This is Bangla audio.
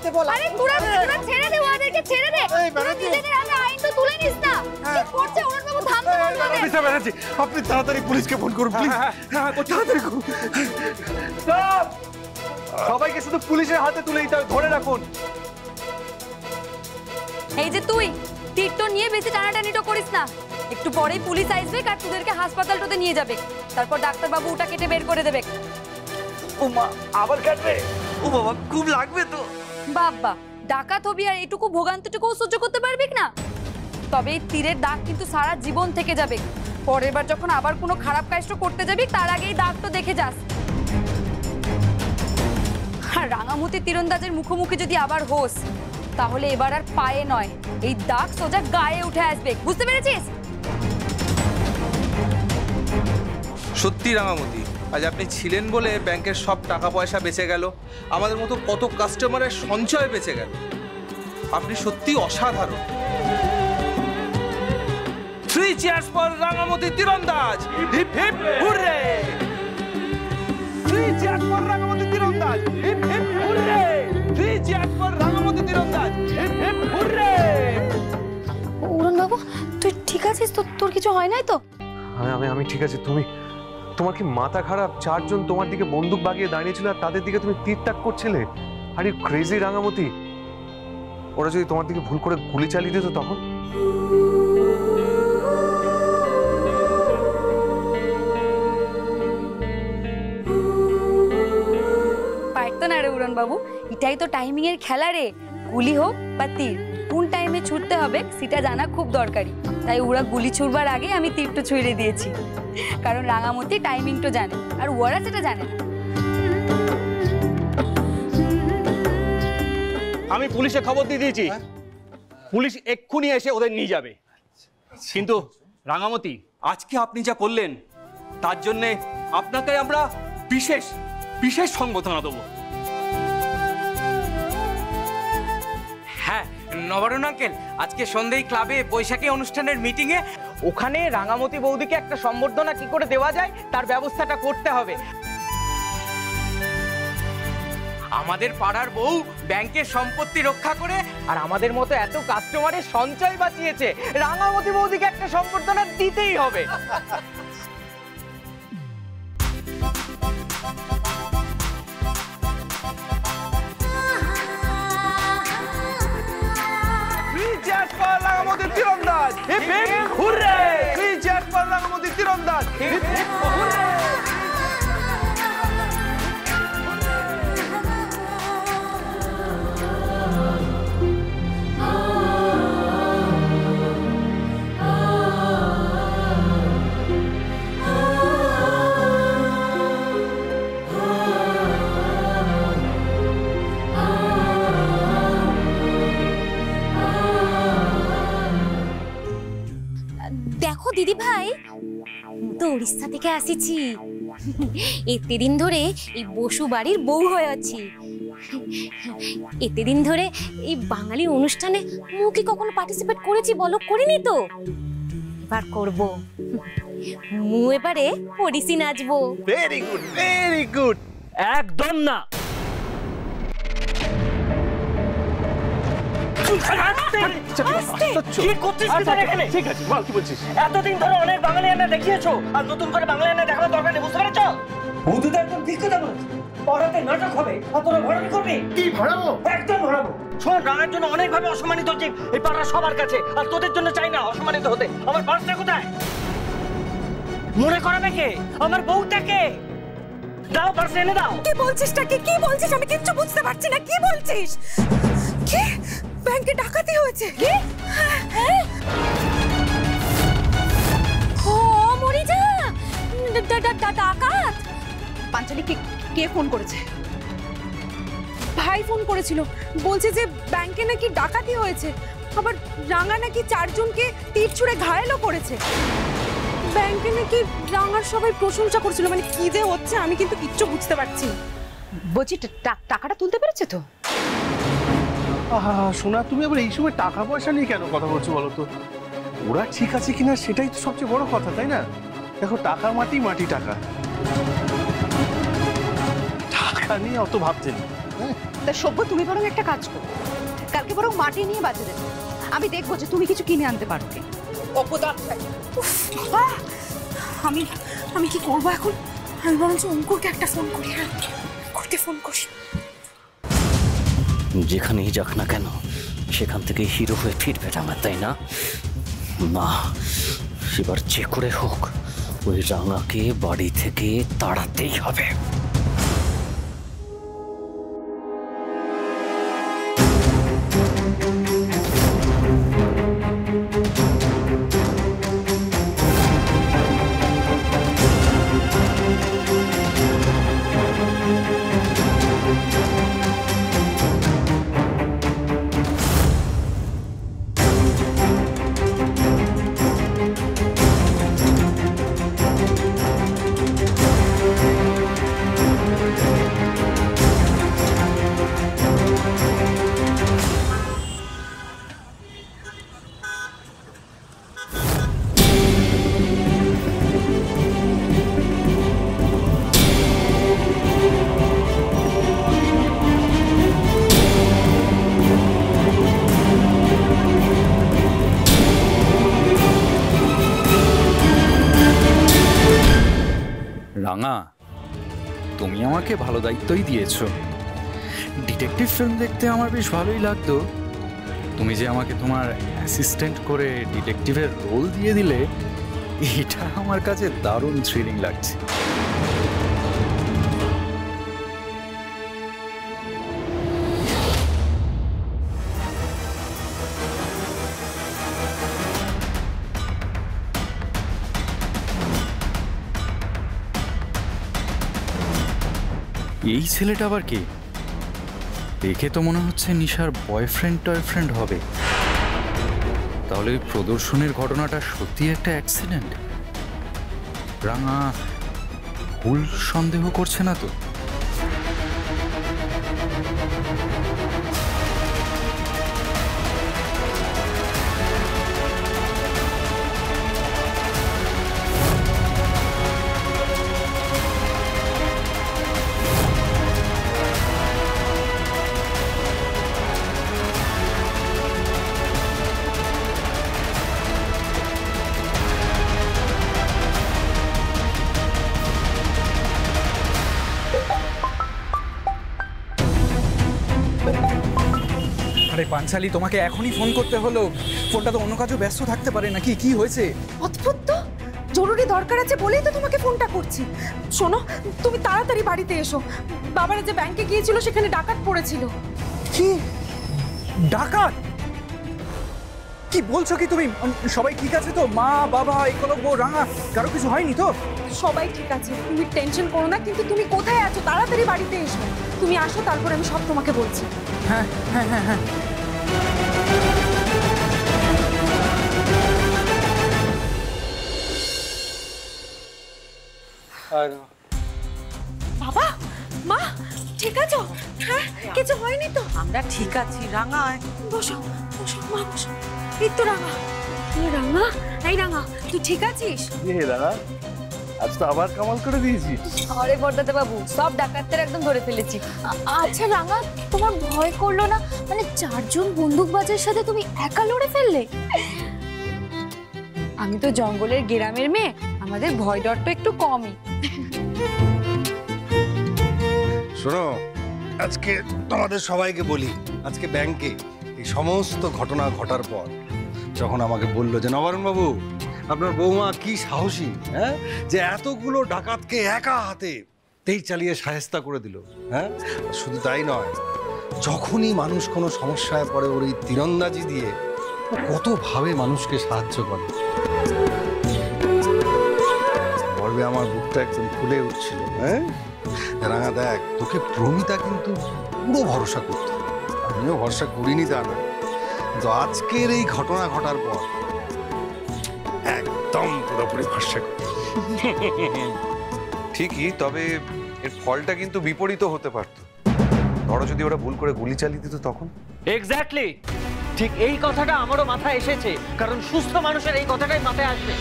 আছে বল। আরে তোরা ছেড়ে দে, ওদেরকে ছেড়ে দে। নিজেদের হাতে আইন তো তুলে নিস না। কি করছে অরুণ বাবু? থামতে বলতে হবে। মিস্টার ব্যানার্জি, আপনি তাড়াতাড়ি পুলিশকে ফোন করুন প্লিজ। হ্যাঁ, তাড়াতাড়ি করুন। স্টপ! সবাইকে শুধু পুলিশের হাতে তুলে দিতে হবে, ধরে রাখুন। এই যে তুই তীরটা নিয়ে বেশি টানাটানিটা করিস না। একটু পরেই পুলিশ আসবে আর তোদেরকে হাসপাতালটাতে নিয়ে যাবে। তারপর ডাক্তার বাবু ওটা কেটে বের করে দেবে। ও মা, আবার কাটবে? ও বাবা, খুব লাগবে তো। বাবা, ডাকাত হবি আর এটুকু ভোগান্তিটুকু সহ্য করতে পারবি না? তবে এই তীরের দাগ কিন্তু সারা জীবন থেকে যাবে। পরের বার যখন আবার কোনো খারাপ কাজটা করতে যাবি তার আগেই দাগটা দেখে যাস। আর রাঙামতি তীরন্দাজের মুখোমুখি যদি আবার হোস, তাহলে এবার আর পায়ে নয়, এই দাগ সোজা গায়ে উঠে আসবে। বুঝতে পেরেছিস? সত্যি রাঙামতি, আজ আপনি ছিলেন বলে ব্যাংকের সব টাকা পয়সা বেঁচে গেল, আমাদের মতো কত কাস্টমারের সঞ্চয় বেঁচে গেল। আপনি সত্যি অসাধারণ। 3 cheers for রাঙামতি তীরন্দাজ। Hip hip hooray! 3 cheers for Rangamati তীরন্দাজ। Hip hip hooray! 3 cheers for Rangamati তীরন্দাজ। Hip hip hooray! অরুণ বাবু, তুই ঠিক আছিস তো? তোর কিছু হয় নাই তো? আমি ঠিক আছে। তোমার কি মাথা খারাপ? 4 জন তোমার দিকে বন্দুক বাগিয়ে দাঁড়িয়েছিল আর তাদের দিকে তুমি তীর তাক করছিলে। Are you crazy Rangamati. ওরা যদি তোমার দিকে ভুল করে গুলি চালিয়ে দিত তখন? পারতো না রে উড়ন বাবু, এটাই তো টাইমিং এর খেলা রে। গুলি হোক বা তীর, কোন টাইমে ছুটতে হবে সেটা জানা খুব দরকারি। তাই ওরা গুলি ছুড়বার আগে আমি তীরটা ছুঁড়ে দিয়েছি, কারণ রাঙামতি টাইমিংটা জানে আর ওরা সেটা জানে না। আমি পুলিশে খবর দিয়ে দিয়েছি, পুলিশ এক্ষুনি এসে ওদের নিয়ে যাবে। কিন্তু রাঙামতি, আজকে আপনি যা করলেন তার জন্যে আপনাকে আমরা বিশেষ বিশেষ সংবর্ধনা দেবো। হ্যাঁ নবারুণ আঙ্কেল, আজকে সন্ধ্যেই ক্লাবে বৈশাখী অনুষ্ঠানের মিটিংয়ে ওখানে রাঙামতি বৌদিকে একটা সম্বর্ধনা কি করে দেওয়া যায় তার ব্যবস্থাটা করতে হবে। আমাদের পাড়ার বউ ব্যাংকের সম্পত্তি রক্ষা করে আর আমাদের মতো এত কাস্টমারের সঞ্চয় বাঁচিয়েছে, রাঙামতি বৌদিকে একটা সম্বর্ধনা দিতেই হবে। রাঙামতি তীরন্দাজ। Hip hip hooray! 3 cheers for Rangamati তীরন্দাজ। Hip hip hooray! দেখো দিদি ভাই, তো উড়িষ্যা থেকে আসিছি। এতে দিন ধরে এই বসু বাড়ির বউ হয়ে আছি। এতে দিন ধরে এই বাঙালি অনুষ্ঠানে মু কি কখনো পার্টিসিপেট করেছি বলো? করিনি তো, এবার করব। মু এবারে ওড়িশি নাচবো। Very good, very good. একদম না, এতদিন ধরে অনেক বাঙালি এনে দেখিয়েছো, আর নতুন করে বাঙালি এনে দেখানোর দরকার নেই, বুঝতে পেরেছো? বৌদি তো একদম ঠিক কথা বলেছে, পড়াতে নাটক হবে আর তোরা ভরানি করবি। কি ভরাবো? একদম ভরাবো। শোন, রাঙার জন্য অনেকভাবে অসম্মানিত হচ্ছে এই পাড়ার সবার কাছে, আর তোদের জন্য চাই না অসম্মানিত হতে। আমার পার্সটা কোথায়? মনে করাবে কে? আমার বউটাকে দাও, পার্স এনে দাও। কি বলছিস? কি বলছিস? আমি কিচ্ছু বুঝতে পারছি না। কি বলছিস? কি ব্যাংকে ডাকাতি হয়েছে? কি? ও মরি যা, ডাকাত। পাঞ্চালি, কে ফোন করেছে? ভাই ফোন করেছিল, বলছে যে ব্যাংকে নাকি ডাকাতি হয়েছে, আবার রাঙা নাকি 4 জনকে তীর ছুঁড়ে ঘায়েলও করেছে। ব্যাংকে নাকি রাঙার সবাই প্রশংসা করছিল। মানে কি যে হচ্ছে আমি কিন্তু কিচ্ছু বুঝতে পারছি না। বলছি টাকাটা তুলতে পেরেছে তো? শোনা, তুমি আবার এই সময় টাকা পয়সা নিয়ে কেন কথা বলছো বলো তো? ওরা ঠিক আছে কিনা সেটাই তো সবচেয়ে বড় কথা, তাই না? দেখো, টাকা মাটি, মাটি টাকা। টাকা নিয়ে অত ভাবছেন? তা সভ্য, তুমি বরং একটা কাজ করো, কালকে বরং মাটি নিয়ে বাজারে যাও। আমি দেখবো যে তুমি কিছু কিনে আনতে পারো কি। আমি আমি কি করবো এখন? আমি বরঞ্চ অঙ্কুরকে একটা ফোন করি। হ্যাঁ, করতে ফোন করি। যেখানেই যাক না কেন সেখান থেকে হিরো হয়ে ফিরবে রাঙা, তাই না? না, এবার যে করে হোক ওই রাঙাকে বাড়ি থেকে তাড়াতেই হবে। রাঙা, তুমি আমাকে ভালো দায়িত্বই দিয়েছো। ডিটেকটিভ ফিল্ম দেখতে আমার বেশ ভালোই লাগতো। তুমি যে আমাকে তোমার অ্যাসিস্ট্যান্ট করে ডিটেকটিভের রোল দিয়ে দিলে, এটা আমার কাছে দারুণ থ্রিলিং লাগছে। এই ছেলেটা আবার কি? দেখে তো মনে হচ্ছে নিশার বয়ফ্রেন্ড হবে। তাহলে ওই প্রদর্শনের ঘটনাটা সত্যি একটা অ্যাক্সিডেন্ট? রাঙা ভুল সন্দেহ করছে না তো? আরে পাঞ্চালি, তোমাকে এখনই ফোন করতে হলো? ফোনটা তো অন্য কাজও ব্যস্ত থাকতে পারে নাকি? কি হয়েছে? অদ্ভুত তো, জরুরি দরকার আছে বলেই তো তোমাকে ফোনটা করছি। শোনো, তুমি তাড়াতাড়ি বাড়িতে এসো। বাবারা যে ব্যাংকে গিয়েছিল সেখানে ডাকাত পড়েছিল। কি ডাকাত? কি বলছো কি তুমি? সবাই ঠিক আছে তো? মা, বাবা, একলব্য, রাঙা, কারো কিছু হয়নি তো? সবাই ঠিক আছে, তুমি টেনশন করো না। কিন্তু তুমি কোথায় আছো? তাড়াতাড়ি বাড়িতে এসো। তুমি আসো, তারপর আমি সব তোমাকে বলছি। হ্যাঁ হ্যাঁ হ্যাঁ হ্যাঁ। বাবা, মা, ঠিক আছো? হ্যাঁ, কিছু হয়নি তো? আমরা ঠিক আছি। রাঙা, বসো বসো মা, বসো। এই তো রাঙা। রাঙা, এই রাঙা, তুই ঠিক আছিস? দাদা, আজ তো আবার কামাল করে দিয়েছি। আরে বড়দাদা বাবু, সব ডাকাতদের একদম ধরে ফেলেছি। আচ্ছা রাঙা, তোমার ভয় করলো না? মানে 4 জন বন্দুকবাজের সাথে তুমি একা লড়ে ফেললে? আমি তো জঙ্গলের গ্রামের মেয়ে, আমাদের ভয় ডর তো একটু কমই। শোনো, আজকে তোমাদের সবাইকে বলি, আজকে ব্যাংকে এই সমস্ত ঘটনা ঘটার পর যখন আমাকে বললো যে নবারুণ বাবু, আপনার বৌমা কি সাহসী, হ্যাঁ, যে এতগুলো ডাকাতকে একা হাতে তেই চালিয়ে সাহেস্তা করে দিল। হ্যাঁ, শুধু তাই নয়, যখনই মানুষ কোনো সমস্যায় পড়ে ওর এই তীরন্দাজি দিয়ে ও কতভাবে মানুষকে সাহায্য করে। গর্বে আমার বুকটা একদম ফুলে উঠছিল। হ্যাঁ রাঙা, দেখ, তোকে প্রমিতা কিন্তু পুরো ভরসা করতো, আমিও ভরসা করিনি তা না, কিন্তু আজকের এই ঘটনা ঘটার পর একদম পুরোপুরি ভরসা করি। ঠিকই, তবে এর ফলটা কিন্তু বিপরীত হতে পারতো। ধরো যদি ওরা ভুল করে গুলি চালিয়ে দিত তখন? এক্স্যাক্টলি, ঠিক এই কথাটা আমারও মাথায় এসেছে, কারণ সুস্থ মানুষের এই কথাটাই মাথায় আসবে।